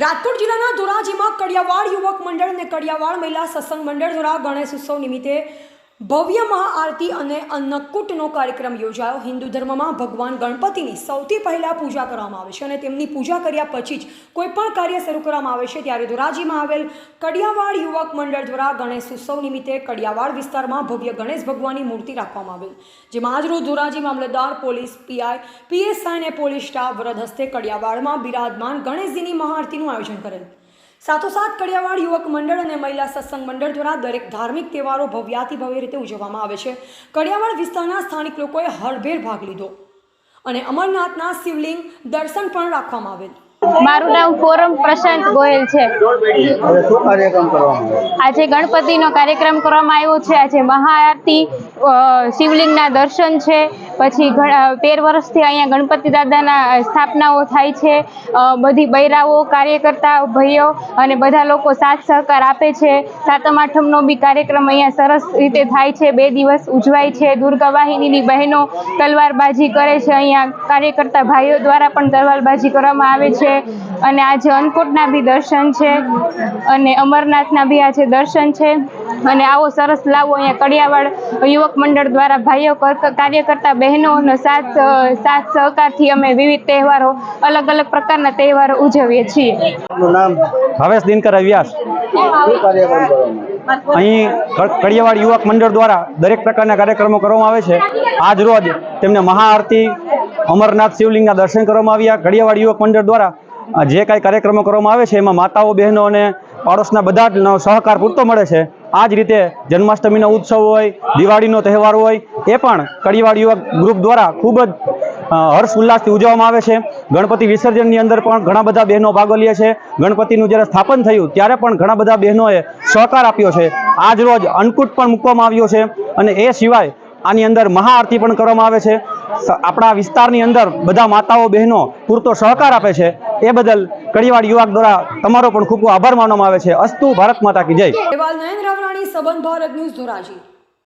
રાજકોટ જિલ્લાના ધોરાજીમાં કડિયાવાડ યુવક મંડળ અને કડિયાવાડ મહિલા સત્સંગ મંડળ દ્વારા ગણેશ ઉત્સવ નિમિત્તે ભવ્ય મહાઆરતી અને અન્નકૂટનો કાર્યક્રમ યોજાયો। હિન્દુ ધર્મમાં ભગવાન ગણપતિની સૌથી પહેલા પૂજા કરવામાં આવે છે અને તેમની પૂજા કર્યા પછી જ કોઈપણ કાર્ય શરૂ કરવામાં આવે છે। ત્યારે ધોરાજીમાં આવેલ કડિયાવાડ યુવક મંડળ દ્વારા ગણેશ ઉત્સવ નિમિત્તે કડિયાવાડ વિસ્તારમાં ભવ્ય ગણેશ ભગવાનની મૂર્તિ રાખવામાં આવેલ, જેમાં આજરોજ ધોરાજી મામલતદાર, પોલીસ, પીઆઈ, પીએસઆઈ અને પોલીસ સ્ટાફ વરદ હસ્તે કડિયાવાડમાં બિરાજમાન ગણેશજીની મહાઆરતીનું આયોજન કરેલ। સાથોસાથ કડિયાવાડ યુવક મંડળ અને મહિલા સત્સંગ મંડળ દ્વારા દરેક ધાર્મિક તહેવારો ભવ્યાતિભવ્ય રીતે ઉજવવામાં આવે છે। કડિયાવાડ વિસ્તારના સ્થાનિક લોકોએ હળભેર ભાગ લીધો અને અમરનાથના શિવલિંગ દર્શન પણ રાખવામાં આવેલ। મારું નામ ફોરમ પ્રશાંત ગોયલ છે। આજે ગણપતિનો કાર્યક્રમ કરવામાં આવ્યો છે। આજે મહાઆરતી, શિવલિંગના દર્શન છે, પછી 13 વર્ષથી અહીંયા ગણપતિ દાદાના સ્થાપનાઓ થાય છે। બધી બૈરાઓ, કાર્યકર્તા ભાઈઓ અને બધા લોકો સાથ સહકાર આપે છે। સાતમ આઠમનો બી કાર્યક્રમ અહીંયા સરસ રીતે થાય છે, 2 દિવસ ઉજવાય છે। દુર્ગા વાહિનીની બહેનો તલવારબાજી કરે છે, અહીંયા કાર્યકર્તા ભાઈઓ દ્વારા પણ તલવારબાજી કરવામાં આવે છે। અને આજે અન્નકૂટના બી દર્શન છે અને અમરનાથના બી આજે દર્શન છે। અને આવો સરસ લાવો અહીંયા કડિયાવાડ યુવક મંડળ દ્વારા ભાઈઓ, કાર્યકર્તા બહેનોનો સાથ સહકારથી અમે વિવિધ તહેવારો, અલગ અલગ પ્રકારના તહેવારો ઉજવીએ છીએ। ભાવેશ દિનકર વ્યાસ। અહીં કડિયાવાડ યુવક મંડળ દ્વારા દરેક પ્રકારના કાર્યક્રમો કરવામાં આવે છે। આજ રોજ તેમને મહાઆરતી, અમરનાથ શિવલિંગના દર્શન કરવામાં આવ્યા। કડિયાવાડ યુવક મંડળ દ્વારા જે કાંઈ કાર્યક્રમો કરવામાં આવે છે એમાં માતાઓ, બહેનો અને પાડોશના બધાનો સહકાર પૂરતો મળે છે। આ જ રીતે જન્માષ્ટમીનો ઉત્સવ હોય, દિવાળીનો તહેવાર હોય, એ પણ કડિયાવાડ યુવક ગ્રુપ દ્વારા ખૂબ જ હર્ષ ઉલ્લાસથી ઉજવવામાં આવે છે। ગણપતિ વિસર્જનની અંદર પણ ઘણા બધા બહેનો ભાગ લે છે। ગણપતિનું જ્યારે સ્થાપન થયું ત્યારે પણ ઘણા બધા બહેનોએ સહકાર આપ્યો છે। આજ રોજ અન્નકૂટ પણ મૂકવામાં આવ્યો છે અને એ સિવાય આની અંદર મહાઆરતી પણ કરવામાં આવે છે। આપણા વિસ્તારની અંદર બધા માતાઓ, બહેનો પૂરતો સહકાર આપે છે, એ બદલ કડિયાવાડ યુવક દ્વારા તમારો પણ ખૂબ ખૂબ આભાર માનવામાં આવે છે। અસ્તુ ભારત માતા કી જય। નયન રાવરાણી, સંબંધ ભારત ન્યૂઝ, ધોરાજી।